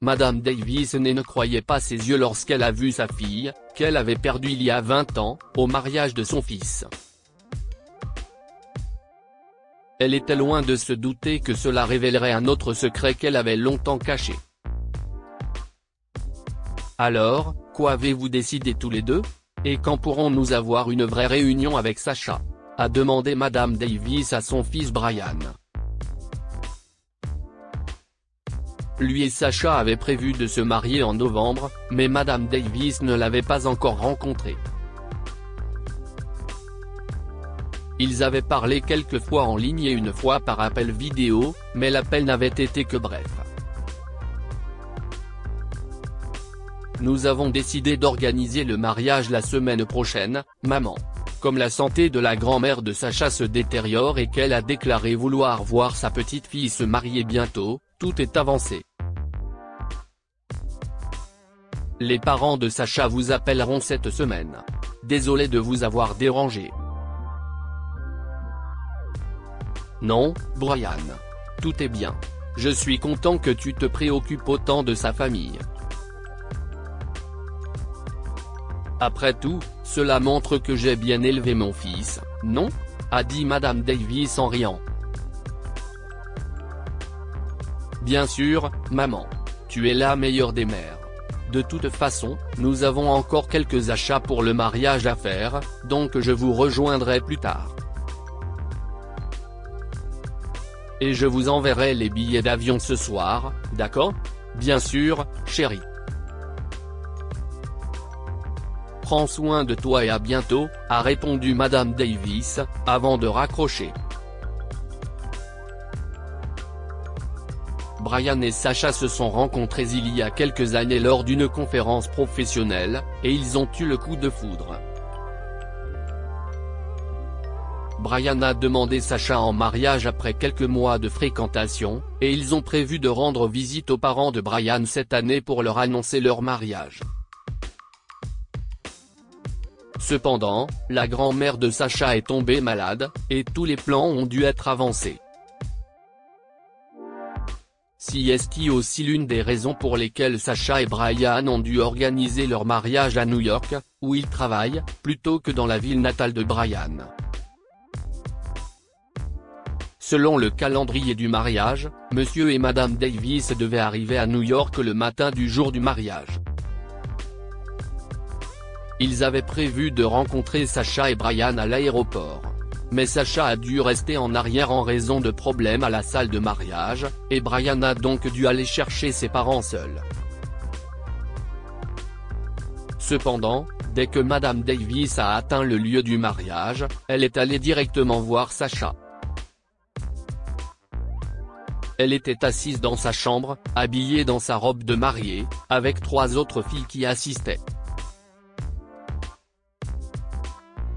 Madame Davis ne croyait pas ses yeux lorsqu'elle a vu sa fille, qu'elle avait perdue il y a 20 ans, au mariage de son fils. Elle était loin de se douter que cela révélerait un autre secret qu'elle avait longtemps caché. Alors, quoi avez-vous décidé tous les deux? Et quand pourrons-nous avoir une vraie réunion avec Sacha? A demandé Madame Davis à son fils Brian. Lui et Sacha avaient prévu de se marier en novembre, mais Madame Davis ne l'avait pas encore rencontré. Ils avaient parlé quelques fois en ligne et une fois par appel vidéo, mais l'appel n'avait été que bref. Nous avons décidé d'organiser le mariage la semaine prochaine, maman. Comme la santé de la grand-mère de Sacha se détériore et qu'elle a déclaré vouloir voir sa petite fille se marier bientôt, tout est avancé. Les parents de Sacha vous appelleront cette semaine. Désolé de vous avoir dérangé. Non, Brian. Tout est bien. Je suis content que tu te préoccupes autant de sa famille. Après tout, cela montre que j'ai bien élevé mon fils, non? A dit Madame Davis en riant. Bien sûr, maman. Tu es la meilleure des mères. De toute façon, nous avons encore quelques achats pour le mariage à faire, donc je vous rejoindrai plus tard. Et je vous enverrai les billets d'avion ce soir, d'accord? Bien sûr, chérie. Prends soin de toi et à bientôt, a répondu Madame Davis, avant de raccrocher. Brian et Sacha se sont rencontrés il y a quelques années lors d'une conférence professionnelle, et ils ont eu le coup de foudre. Brian a demandé Sacha en mariage après quelques mois de fréquentation, et ils ont prévu de rendre visite aux parents de Brian cette année pour leur annoncer leur mariage. Cependant, la grand-mère de Sacha est tombée malade, et tous les plans ont dû être avancés. C'est aussi l'une des raisons pour lesquelles Sacha et Brian ont dû organiser leur mariage à New York, où ils travaillent, plutôt que dans la ville natale de Brian. Selon le calendrier du mariage, Monsieur et Madame Davis devaient arriver à New York le matin du jour du mariage. Ils avaient prévu de rencontrer Sacha et Brian à l'aéroport. Mais Sacha a dû rester en arrière en raison de problèmes à la salle de mariage, et Brian a donc dû aller chercher ses parents seuls. Cependant, dès que Madame Davis a atteint le lieu du mariage, elle est allée directement voir Sacha. Elle était assise dans sa chambre, habillée dans sa robe de mariée, avec 3 autres filles qui assistaient.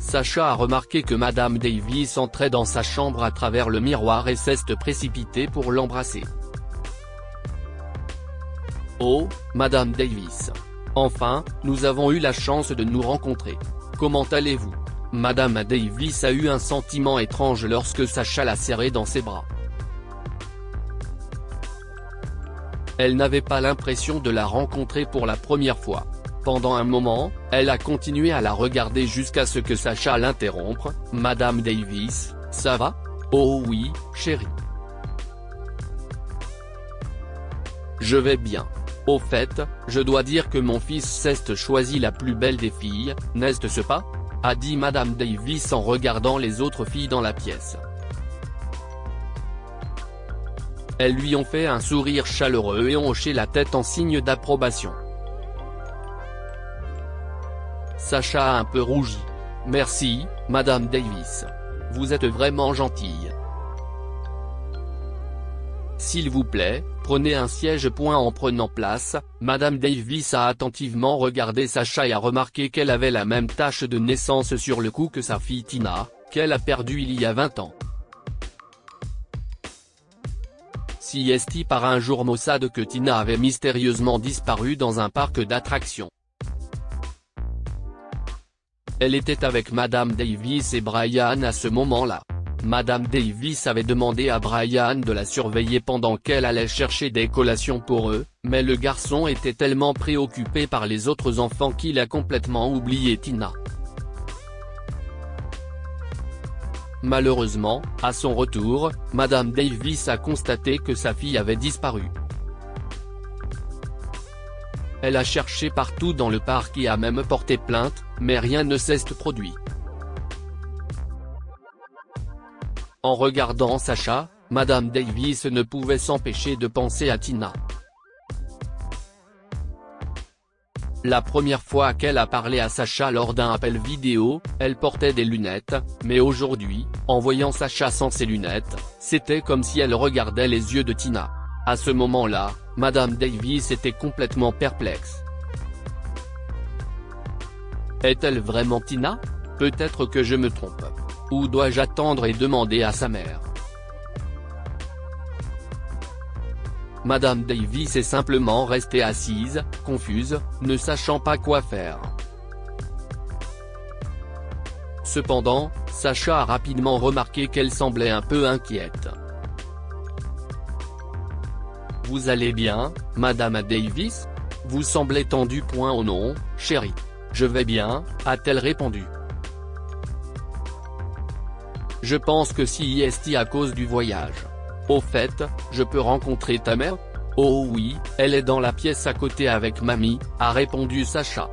Sacha a remarqué que Madame Davis entrait dans sa chambre à travers le miroir et s'est précipitée pour l'embrasser. Oh, Madame Davis. Enfin, nous avons eu la chance de nous rencontrer. Comment allez-vous? Madame Davis a eu un sentiment étrange lorsque Sacha l'a serrée dans ses bras. Elle n'avait pas l'impression de la rencontrer pour la première fois. Pendant un moment, elle a continué à la regarder jusqu'à ce que Sacha l'interrompe. Madame Davis, ça va? Oh oui, chérie. Je vais bien. Au fait, je dois dire que mon fils s'est choisi la plus belle des filles, n'est-ce pas? A dit Madame Davis en regardant les autres filles dans la pièce. Elles lui ont fait un sourire chaleureux et ont hoché la tête en signe d'approbation. Sacha a un peu rougi. Merci, Madame Davis. Vous êtes vraiment gentille. S'il vous plaît, prenez un siège. En prenant place, Madame Davis a attentivement regardé Sacha et a remarqué qu'elle avait la même tache de naissance sur le cou que sa fille Tina, qu'elle a perdue il y a 20 ans. C'est par un jour maussade que Tina avait mystérieusement disparu dans un parc d'attractions. Elle était avec Madame Davis et Brian à ce moment-là. Madame Davis avait demandé à Brian de la surveiller pendant qu'elle allait chercher des collations pour eux, mais le garçon était tellement préoccupé par les autres enfants qu'il a complètement oublié Tina. Malheureusement, à son retour, Madame Davis a constaté que sa fille avait disparu. Elle a cherché partout dans le parc et a même porté plainte, mais rien ne s'est produit. En regardant Sacha, Madame Davis ne pouvait s'empêcher de penser à Tina. La première fois qu'elle a parlé à Sacha lors d'un appel vidéo, elle portait des lunettes, mais aujourd'hui, en voyant Sacha sans ses lunettes, c'était comme si elle regardait les yeux de Tina. À ce moment-là, Madame Davis était complètement perplexe. Est-elle vraiment Tina? Peut-être que je me trompe. Ou dois-je attendre et demander à sa mère? Madame Davis est simplement restée assise, confuse, ne sachant pas quoi faire. Cependant, Sacha a rapidement remarqué qu'elle semblait un peu inquiète. « Vous allez bien, Madame Davis? Vous semblez tendue. Oh non, chérie. Je vais bien », a-t-elle répondu. « Je pense que c'est à cause du voyage. Au fait, je peux rencontrer ta mère? Oh oui, elle est dans la pièce à côté avec mamie », a répondu Sacha.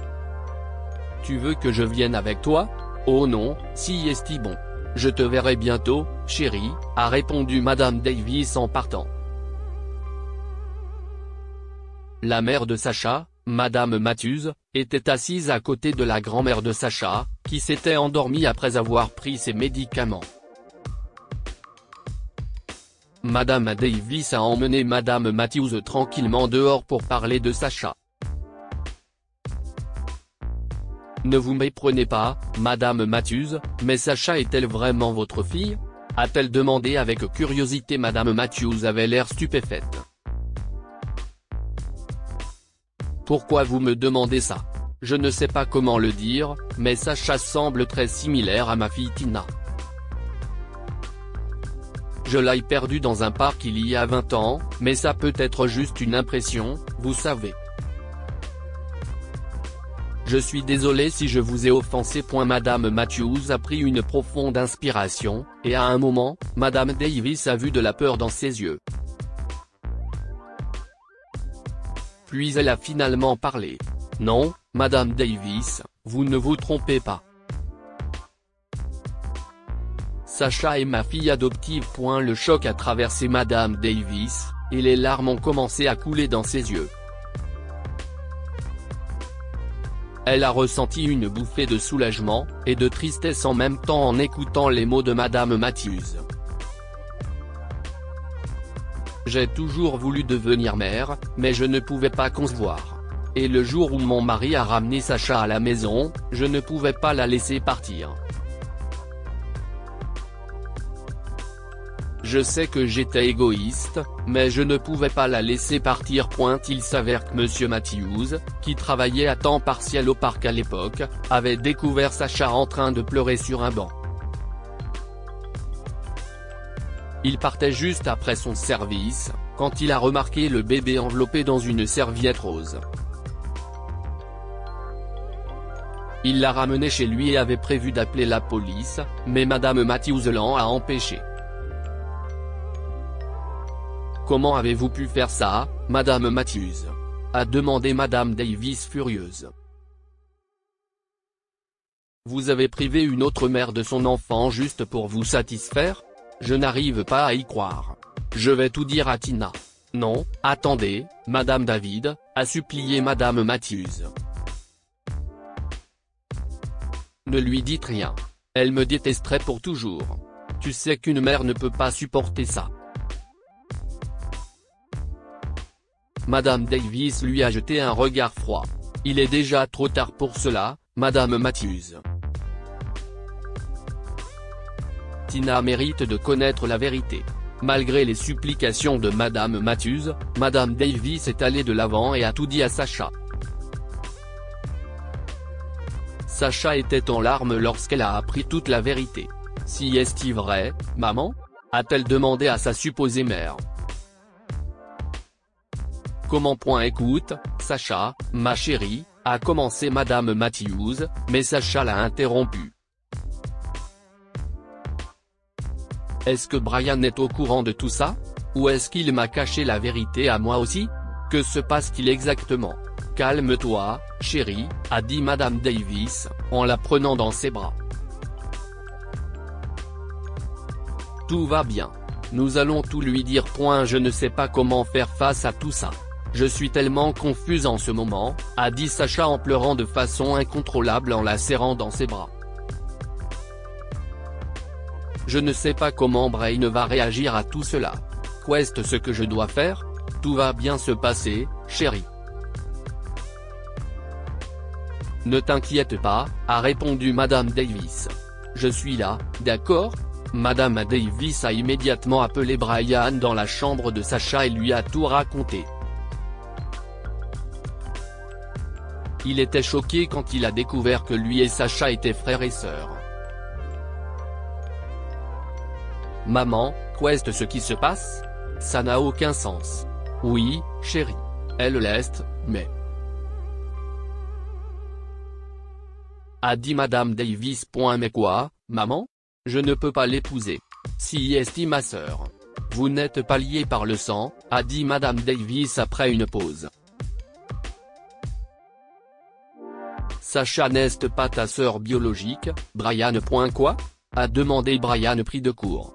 « Tu veux que je vienne avec toi? Oh non, c'est bon. Je te verrai bientôt, chérie », a répondu Madame Davis en partant. La mère de Sacha, Madame Matthews, était assise à côté de la grand-mère de Sacha, qui s'était endormie après avoir pris ses médicaments. Madame Davis a emmené Madame Matthews tranquillement dehors pour parler de Sacha. « Ne vous méprenez pas, Madame Matthews, mais Sacha est-elle vraiment votre fille ?» a-t-elle demandé avec curiosité. Madame Matthews avait l'air stupéfaite. « Pourquoi vous me demandez ça? Je ne sais pas comment le dire, mais Sacha semble très similaire à ma fille Tina. Je l'ai perdue dans un parc il y a 20 ans, mais ça peut être juste une impression, vous savez. Je suis désolé si je vous ai offensé. » Madame Matthews a pris une profonde inspiration, et à un moment, Madame Davis a vu de la peur dans ses yeux. Puis elle a finalement parlé. « Non, Madame Davis, vous ne vous trompez pas. Sacha est ma fille adoptive. » Le choc a traversé Madame Davis, et les larmes ont commencé à couler dans ses yeux. Elle a ressenti une bouffée de soulagement, et de tristesse en même temps en écoutant les mots de Madame Matthews. « J'ai toujours voulu devenir mère, mais je ne pouvais pas concevoir. Et le jour où mon mari a ramené Sacha à la maison, je ne pouvais pas la laisser partir. Je sais que j'étais égoïste, mais je ne pouvais pas la laisser partir. » Il s'avère que Monsieur Matthews, qui travaillait à temps partiel au parc à l'époque, avait découvert Sacha en train de pleurer sur un banc. Il partait juste après son service, quand il a remarqué le bébé enveloppé dans une serviette rose. Il l'a ramené chez lui et avait prévu d'appeler la police, mais Madame Matthews l'en a empêché. « Comment avez-vous pu faire ça, Madame Matthews ?» a demandé Madame Davis furieuse. « Vous avez privé une autre mère de son enfant juste pour vous satisfaire? Je n'arrive pas à y croire. Je vais tout dire à Tina. »« Non, attendez, Madame David », a supplié Madame Matthews. « Ne lui dites rien. Elle me détesterait pour toujours. Tu sais qu'une mère ne peut pas supporter ça. » Madame Davis lui a jeté un regard froid. « Il est déjà trop tard pour cela, Madame Matthews. Tina mérite de connaître la vérité. » Malgré les supplications de Madame Matthews, Madame Davis est allée de l'avant et a tout dit à Sacha. « Sacha était en larmes lorsqu'elle a appris toute la vérité. Si est-il vrai, maman ? A-t-elle demandé à sa supposée mère. Comment ? Écoute, Sacha, ma chérie, a commencé Madame Matthews, mais Sacha l'a interrompu. Est-ce que Brian est au courant de tout ça ? Ou est-ce qu'il m'a caché la vérité à moi aussi ? Que se passe-t-il exactement ? Calme-toi, chérie, a dit Madame Davis, en la prenant dans ses bras. Tout va bien. Nous allons tout lui dire. Je ne sais pas comment faire face à tout ça. Je suis tellement confuse en ce moment, a dit Sacha en pleurant de façon incontrôlable en la serrant dans ses bras. Je ne sais pas comment Brian va réagir à tout cela. Qu'est-ce ce que je dois faire ? Tout va bien se passer, chérie. Ne t'inquiète pas, a répondu Madame Davis. Je suis là, d'accord ? Madame Davis a immédiatement appelé Brian dans la chambre de Sacha et lui a tout raconté. Il était choqué quand il a découvert que lui et Sacha étaient frères et sœurs. Maman, qu'est-ce ce qui se passe ? Ça n'a aucun sens. Oui, chérie. Elle l'est, mais... a dit Madame Davis. Mais quoi, maman ? Je ne peux pas l'épouser. Si est ma sœur. Vous n'êtes pas liés par le sang, a dit Madame Davis après une pause. Sacha n'est pas ta sœur biologique, Brian. Quoi ? A demandé Brian pris de court.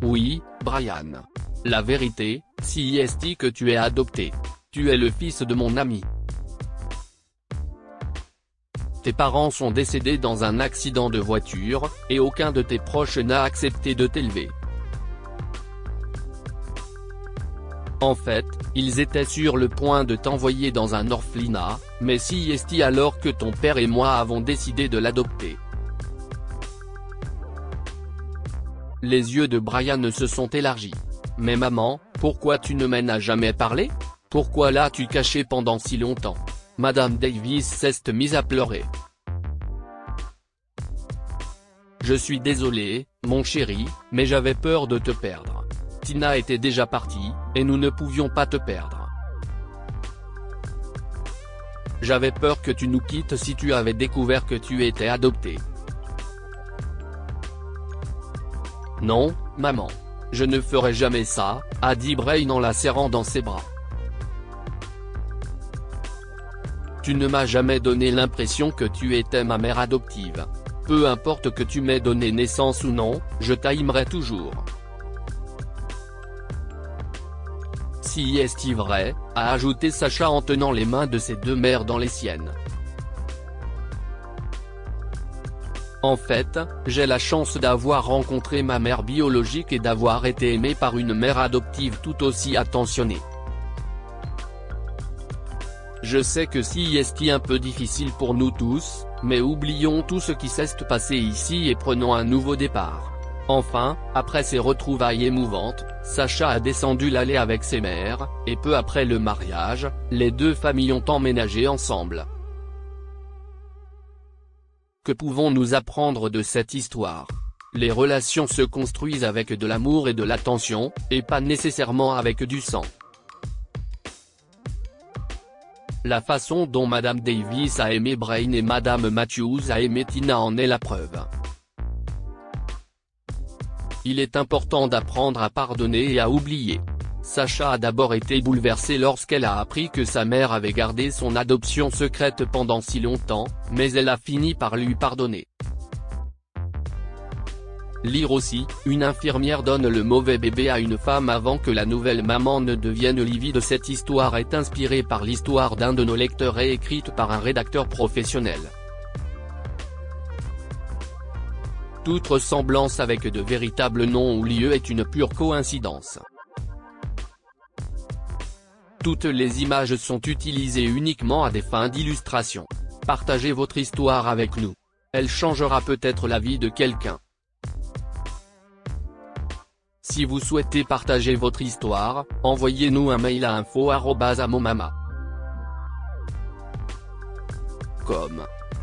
Oui, Brian. La vérité, si est que tu es adopté. Tu es le fils de mon ami. Tes parents sont décédés dans un accident de voiture, et aucun de tes proches n'a accepté de t'élever. En fait, ils étaient sur le point de t'envoyer dans un orphelinat, mais si est alors que ton père et moi avons décidé de l'adopter. Les yeux de Brian se sont élargis. Mais maman, pourquoi tu ne m'en as jamais parlé ? Pourquoi l'as-tu caché pendant si longtemps ? Madame Davis s'est mise à pleurer. Je suis désolée, mon chéri, mais j'avais peur de te perdre. Tina était déjà partie, et nous ne pouvions pas te perdre. J'avais peur que tu nous quittes si tu avais découvert que tu étais adopté. Non, maman. Je ne ferai jamais ça, a dit Brian en la serrant dans ses bras. Tu ne m'as jamais donné l'impression que tu étais ma mère adoptive. Peu importe que tu m'aies donné naissance ou non, je t'aimerai toujours. Si est vrai, a ajouté Sacha en tenant les mains de ses deux mères dans les siennes. En fait, j'ai la chance d'avoir rencontré ma mère biologique et d'avoir été aimé par une mère adoptive tout aussi attentionnée. Je sais que si est un peu difficile pour nous tous, mais oublions tout ce qui s'est passé ici et prenons un nouveau départ. Enfin, après ces retrouvailles émouvantes, Sacha a descendu l'allée avec ses mères, et peu après le mariage, les deux familles ont emménagé ensemble. Que pouvons-nous apprendre de cette histoire ? Les relations se construisent avec de l'amour et de l'attention, et pas nécessairement avec du sang. La façon dont Madame Davis a aimé Brian et Madame Matthews a aimé Tina en est la preuve. Il est important d'apprendre à pardonner et à oublier. Sacha a d'abord été bouleversée lorsqu'elle a appris que sa mère avait gardé son adoption secrète pendant si longtemps, mais elle a fini par lui pardonner. Lire aussi, une infirmière donne le mauvais bébé à une femme avant que la nouvelle maman ne devienne livide. Cette histoire est inspirée par l'histoire d'un de nos lecteurs et écrite par un rédacteur professionnel. Toute ressemblance avec de véritables noms ou lieux est une pure coïncidence. Toutes les images sont utilisées uniquement à des fins d'illustration. Partagez votre histoire avec nous. Elle changera peut-être la vie de quelqu'un. Si vous souhaitez partager votre histoire, envoyez-nous un mail à info@amomama.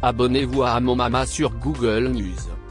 Abonnez-vous à Mon Mama sur Google News.